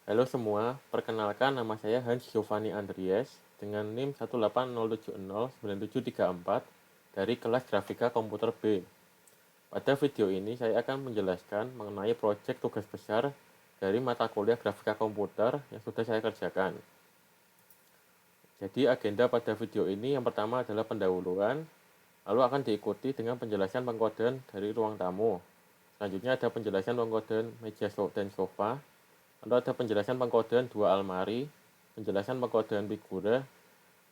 Halo semua, perkenalkan nama saya Hans Giovanni Andries dengan NIM 180709734 dari kelas Grafika Komputer B. Pada video ini saya akan menjelaskan mengenai proyek tugas besar dari mata kuliah Grafika Komputer yang sudah saya kerjakan. Jadi agenda pada video ini yang pertama adalah pendahuluan, lalu akan diikuti dengan penjelasan pengkodean dari ruang tamu. Selanjutnya ada penjelasan pengkodean meja dan sofa. Lalu ada penjelasan pengkodean dua almari, penjelasan pengkodean figura,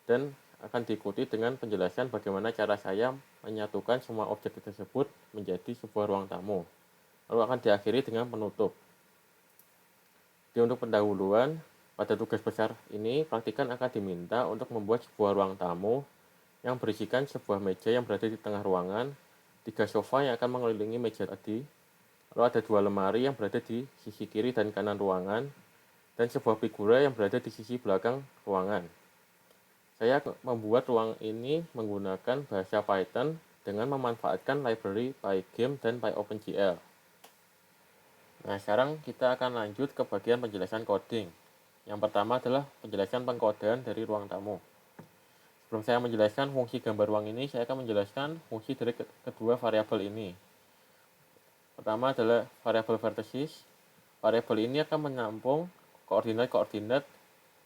dan akan diikuti dengan penjelasan bagaimana cara saya menyatukan semua objek tersebut menjadi sebuah ruang tamu. Lalu akan diakhiri dengan penutup. Jadi untuk pendahuluan, pada tugas besar ini praktikan akan diminta untuk membuat sebuah ruang tamu yang berisikan sebuah meja yang berada di tengah ruangan, 3 sofa yang akan mengelilingi meja tadi, lalu ada 2 lemari yang berada di sisi kiri dan kanan ruangan, dan sebuah figura yang berada di sisi belakang ruangan. Saya membuat ruang ini menggunakan bahasa Python dengan memanfaatkan library Pygame dan PyOpenGL. Nah, sekarang kita akan lanjut ke bagian penjelasan coding. Yang pertama adalah penjelasan pengkodean dari ruang tamu. Sebelum saya menjelaskan fungsi gambar ruang ini, saya akan menjelaskan fungsi dari kedua variabel ini. Pertama adalah variabel vertices. Variabel ini akan menampung koordinat-koordinat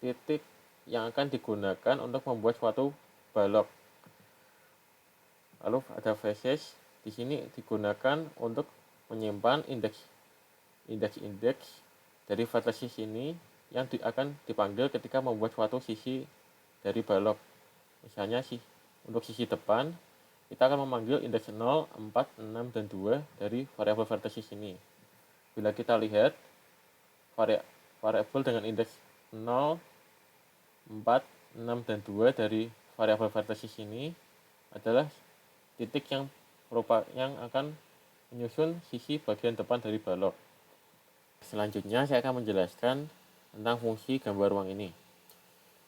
titik yang akan digunakan untuk membuat suatu balok. Lalu ada faces, di sini digunakan untuk menyimpan indeks dari vertices ini yang akan dipanggil ketika membuat suatu sisi dari balok. Misalnya untuk sisi depan, kita akan memanggil indeks 0, 4, 6, dan 2 dari variabel vertices ini. Bila kita lihat variabel dengan indeks 0, 4, 6, dan 2 dari variabel vertices ini adalah titik yang akan menyusun sisi bagian depan dari balok. Selanjutnya saya akan menjelaskan tentang fungsi gambar ruang ini.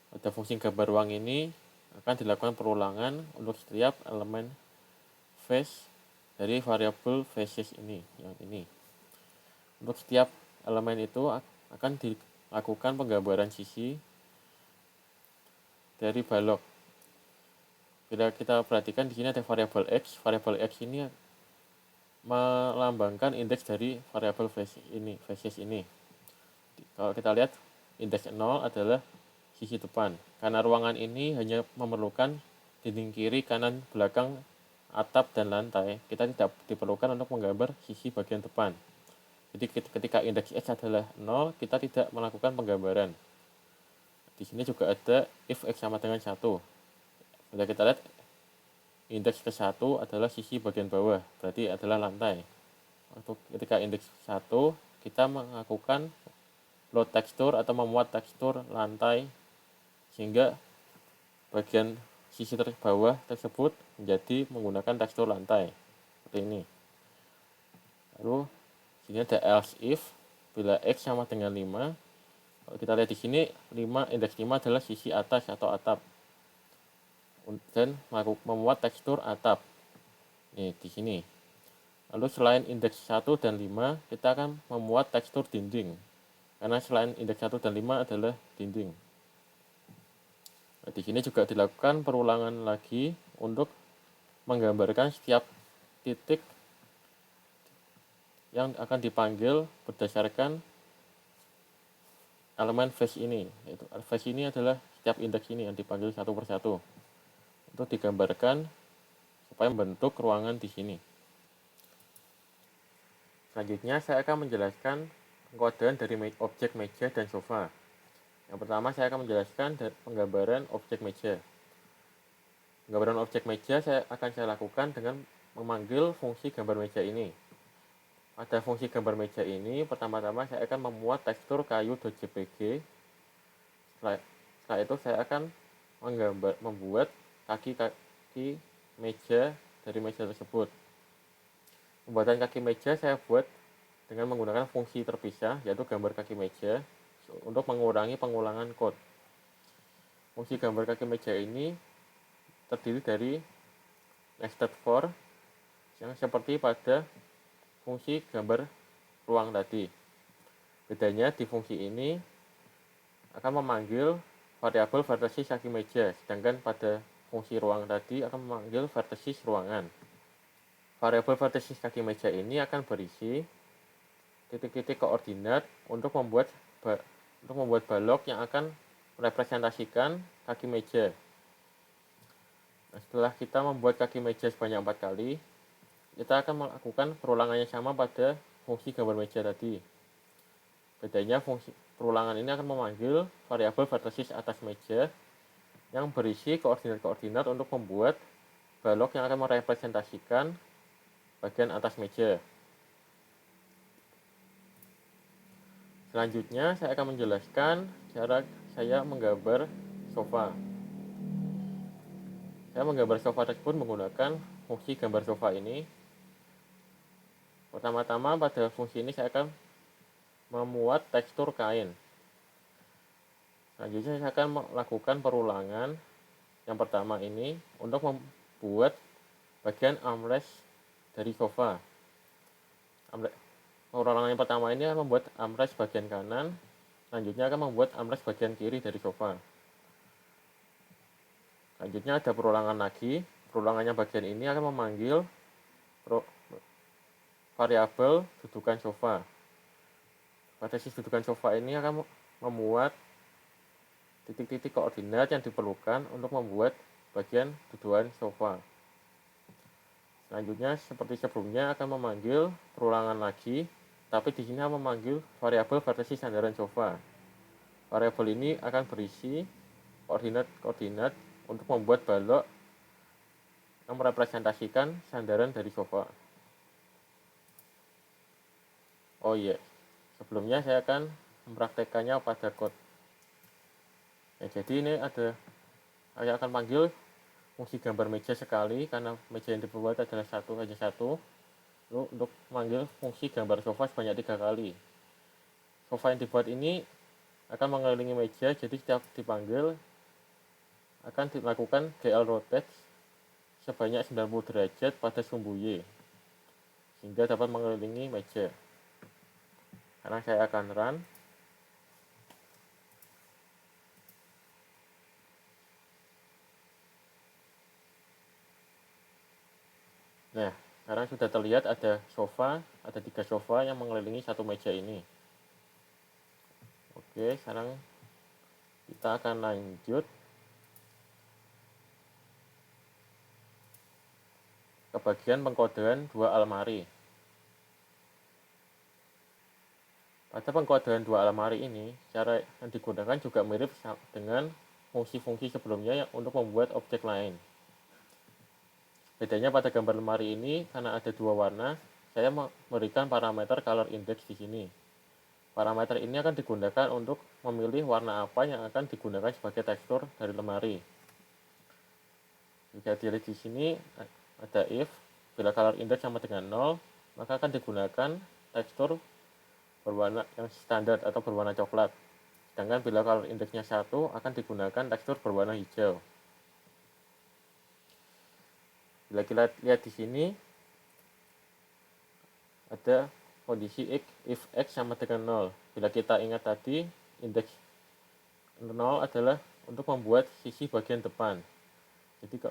Pada fungsi gambar ruang ini akan dilakukan perulangan untuk setiap elemen face dari variabel faces ini, yang ini. Untuk setiap elemen itu akan dilakukan penggambaran sisi dari balok. Bila kita perhatikan di sini ada variabel x. Variabel x ini melambangkan indeks dari variabel faces ini. Kalau kita lihat indeks 0 adalah sisi depan. Karena ruangan ini hanya memerlukan dinding kiri, kanan, belakang, atap, dan lantai, kita tidak diperlukan untuk menggambar sisi bagian depan. Jadi ketika indeks x adalah 0, kita tidak melakukan penggambaran. Di sini juga ada if x sama dengan 1. Bila kita lihat indeks ke-1 adalah sisi bagian bawah, berarti adalah lantai. Untuk ketika indeks 1, kita melakukan load tekstur atau memuat tekstur lantai sehingga bagian sisi bawah tersebut menjadi menggunakan tekstur lantai seperti ini. Lalu sini ada else if bila x sama dengan 5. Kalau kita lihat di sini indeks 5 adalah sisi atas atau atap. Dan memuat tekstur atap. Nih di sini. Lalu selain indeks 1 dan 5, kita akan memuat tekstur dinding. Karena selain indeks 1 dan 5 adalah dinding. Nah, di sini juga dilakukan perulangan lagi untuk menggambarkan setiap titik yang akan dipanggil berdasarkan elemen face ini. Yaitu face ini adalah setiap indeks ini yang dipanggil satu persatu untuk digambarkan supaya membentuk ruangan di sini. Selanjutnya saya akan menjelaskan pengkodean dari objek meja dan sofa. Yang pertama saya akan menjelaskan penggambaran objek meja. Penggambaran objek meja akan saya lakukan dengan memanggil fungsi gambar meja ini. Pada fungsi gambar meja ini, pertama-tama saya akan memuat tekstur kayu.jpg. Setelah itu saya akan membuat kaki-kaki meja dari meja tersebut. Pembuatan kaki meja saya buat dengan menggunakan fungsi terpisah, yaitu gambar kaki meja, untuk mengurangi pengulangan kode. Fungsi gambar kaki meja ini terdiri dari nested for yang seperti pada fungsi gambar ruang tadi. Bedanya di fungsi ini akan memanggil variabel vertesis kaki meja, sedangkan pada fungsi ruang tadi akan memanggil vertesis ruangan. Variabel vertesis kaki meja ini akan berisi titik-titik koordinat untuk membuat balok yang akan merepresentasikan kaki meja. Nah, setelah kita membuat kaki meja sebanyak 4 kali, kita akan melakukan perulangan yang sama pada fungsi gambar meja tadi. Bedanya fungsi perulangan ini akan memanggil variabel vertesis atas meja yang berisi koordinat-koordinat untuk membuat balok yang akan merepresentasikan bagian atas meja. Selanjutnya, saya akan menjelaskan cara saya menggambar sofa. Saya menggambar sofa tersebut menggunakan fungsi gambar sofa ini. Pertama-tama pada fungsi ini saya akan memuat tekstur kain. Selanjutnya saya akan melakukan perulangan yang pertama ini untuk membuat bagian armrest dari sofa. Perulangan yang pertama ini akan membuat armrest bagian kanan, selanjutnya akan membuat armrest bagian kiri dari sofa. Selanjutnya ada perulangan lagi. Perulangannya bagian ini akan memanggil variabel dudukan sofa. Vertesis dudukan sofa ini akan memuat titik-titik koordinat yang diperlukan untuk membuat bagian dudukan sofa. Selanjutnya seperti sebelumnya akan memanggil perulangan lagi, tapi di sini akan memanggil variabel vertesis sandaran sofa. Variabel ini akan berisi koordinat-koordinat untuk membuat balok yang merepresentasikan sandaran dari sofa. Oh iya, sebelumnya saya akan mempraktekannya pada code. Ya, jadi ini saya akan panggil fungsi gambar meja sekali karena meja yang dibuat adalah hanya satu. Lalu untuk memanggil fungsi gambar sofa sebanyak 3 kali. Sofa yang dibuat ini akan mengelilingi meja, jadi setiap dipanggil akan dilakukan GL rotate sebanyak 90 derajat pada sumbu Y sehingga dapat mengelilingi meja. Sekarang saya akan run. Nah, sekarang sudah terlihat ada 3 sofa yang mengelilingi satu meja ini. Oke, sekarang kita akan lanjut ke bagian pengkodean 2 almari. Pada pengkodean 2 almari ini, cara yang digunakan juga mirip dengan fungsi-fungsi sebelumnya untuk membuat objek lain. Bedanya pada gambar lemari ini, karena ada 2 warna, saya memberikan parameter color index di sini. Parameter ini akan digunakan untuk memilih warna apa yang akan digunakan sebagai tekstur dari lemari. Jika dilihat di sini ada if, bila color index sama dengan 0, maka akan digunakan tekstur berwarna yang standar atau berwarna coklat. Sedangkan bila color indexnya 1, akan digunakan tekstur berwarna hijau. Bila kita lihat di sini ada kondisi if x sama dengan 0. Bila kita ingat tadi, indeks 0 adalah untuk membuat sisi bagian depan. Jadi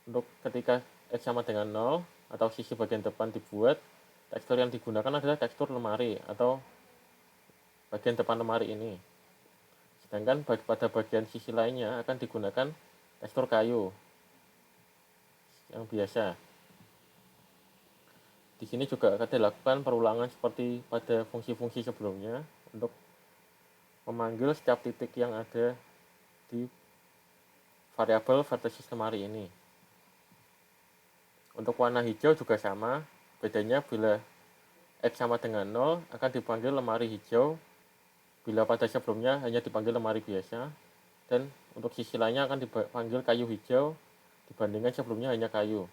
untuk ketika x sama dengan 0 atau sisi bagian depan dibuat, tekstur yang digunakan adalah tekstur lemari atau bagian depan lemari ini. Sedangkan pada bagian sisi lainnya akan digunakan tekstur kayu yang biasa. Di sini juga akan dilakukan perulangan seperti pada fungsi-fungsi sebelumnya untuk memanggil setiap titik yang ada di variabel vertesis lemari ini. Untuk warna hijau juga sama, bedanya bila x sama dengan 0 akan dipanggil lemari hijau, bila pada sebelumnya hanya dipanggil lemari biasa, dan untuk sisi lainnya akan dipanggil kayu hijau dibandingkan sebelumnya hanya kayu.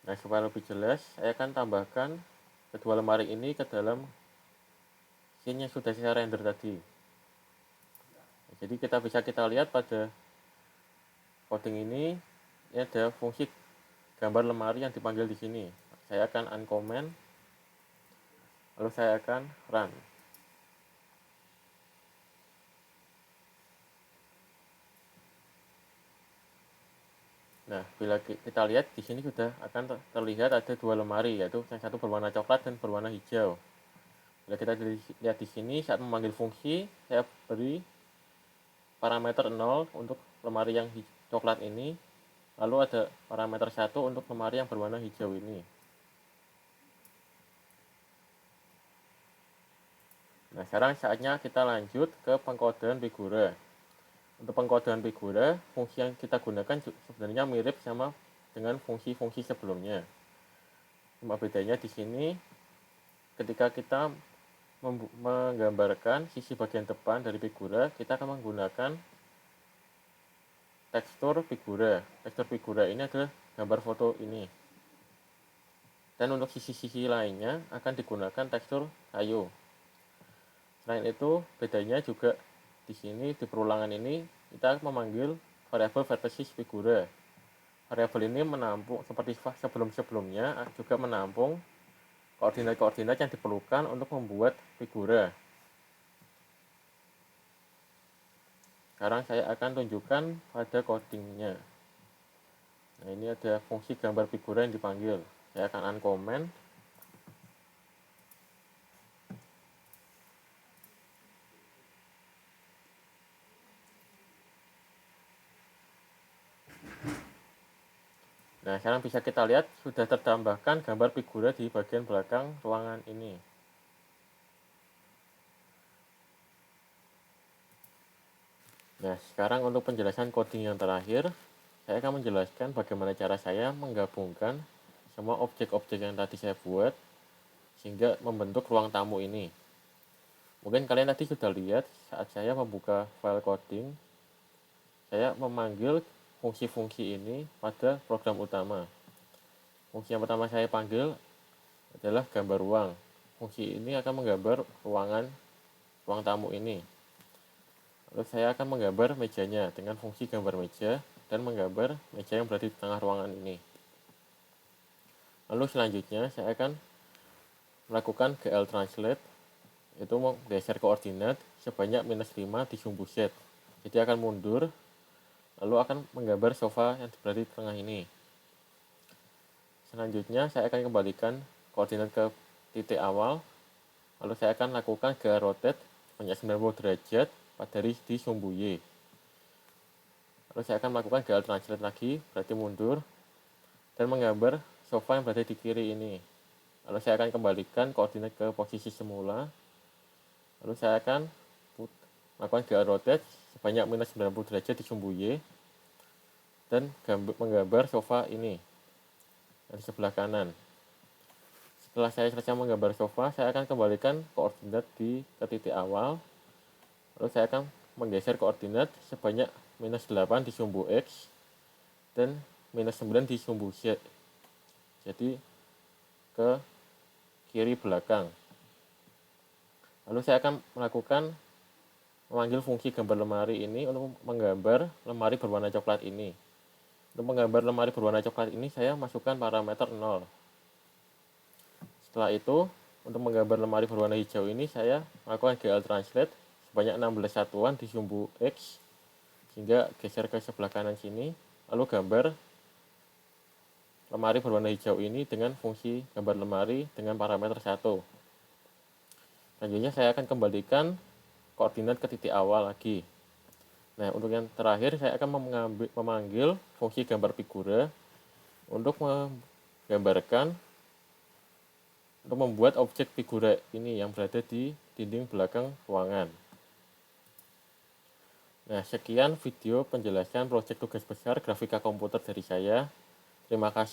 Nah, supaya lebih jelas, saya akan tambahkan kedua lemari ini ke dalam scene yang sudah saya render tadi. Nah, jadi kita lihat pada coding ini ada fungsi gambar lemari yang dipanggil di sini. Saya akan uncomment, lalu saya akan run. Nah, bila kita lihat di sini sudah akan terlihat ada dua lemari, yaitu yang satu berwarna coklat dan berwarna hijau. Bila kita lihat di sini, saat memanggil fungsi, saya beri parameter 0 untuk lemari yang coklat ini, lalu ada parameter 1 untuk lemari yang berwarna hijau ini. Nah, sekarang saatnya kita lanjut ke pengkodean figura. Untuk pengkodean figura, fungsi yang kita gunakan sebenarnya mirip sama dengan fungsi-fungsi sebelumnya. Cuma bedanya di sini, ketika kita menggambarkan sisi bagian depan dari figura, kita akan menggunakan tekstur figura. Tekstur figura ini adalah gambar foto ini. Dan untuk sisi-sisi lainnya akan digunakan tekstur kayu. Selain itu, bedanya juga di sini di perulangan ini kita memanggil variabel vertesis figura. Variabel ini menampung seperti sebelum-sebelumnya juga menampung koordinat-koordinat yang diperlukan untuk membuat figura. Sekarang saya akan tunjukkan pada codingnya. Nah, ini ada fungsi gambar figura yang dipanggil. Saya akan uncomment. Nah, sekarang bisa kita lihat sudah tertambahkan gambar figura di bagian belakang ruangan ini. Nah, sekarang untuk penjelasan coding yang terakhir, saya akan menjelaskan bagaimana cara saya menggabungkan semua objek-objek yang tadi saya buat sehingga membentuk ruang tamu ini. Mungkin kalian tadi sudah lihat saat saya membuka file coding, saya memanggil fungsi-fungsi ini pada program utama. Fungsi yang pertama saya panggil adalah gambar ruang. Fungsi ini akan menggambar ruang tamu ini. Lalu saya akan menggambar mejanya dengan fungsi gambar meja dan menggambar meja yang berada di tengah ruangan ini. Lalu selanjutnya saya akan melakukan GL translate, yaitu menggeser koordinat sebanyak -5 di sumbu Z. Jadi akan mundur, lalu akan menggambar sofa yang berada di tengah ini. Selanjutnya saya akan kembalikan koordinat ke titik awal, lalu saya akan lakukan GL rotate sebanyak 90 derajat dari di sumbu Y. Lalu saya akan melakukan GL translate lagi, berarti mundur, dan menggambar sofa yang berada di kiri ini. Lalu saya akan kembalikan koordinat ke posisi semula. Lalu saya akan melakukan GL rotate sebanyak -90 derajat di sumbu Y, dan menggambar sofa ini dari sebelah kanan. Setelah saya selesai menggambar sofa, saya akan kembalikan koordinat ke titik awal. Lalu saya akan menggeser koordinat sebanyak -8 di sumbu X dan -9 di sumbu Z. Jadi ke kiri belakang. Lalu saya akan memanggil fungsi gambar lemari ini untuk menggambar lemari berwarna coklat ini. Untuk menggambar lemari berwarna coklat ini saya masukkan parameter 0. Setelah itu, untuk menggambar lemari berwarna hijau ini saya melakukan GL translate sebanyak 16 satuan di sumbu X sehingga geser ke sebelah kanan sini, lalu gambar lemari berwarna hijau ini dengan fungsi gambar lemari dengan parameter 1. Selanjutnya saya akan kembalikan koordinat ke titik awal lagi. Nah, untuk yang terakhir saya akan memanggil fungsi gambar figura untuk membuat objek figura ini yang berada di dinding belakang ruangan. Nah, sekian video penjelasan proyek tugas besar grafika komputer dari saya. Terima kasih.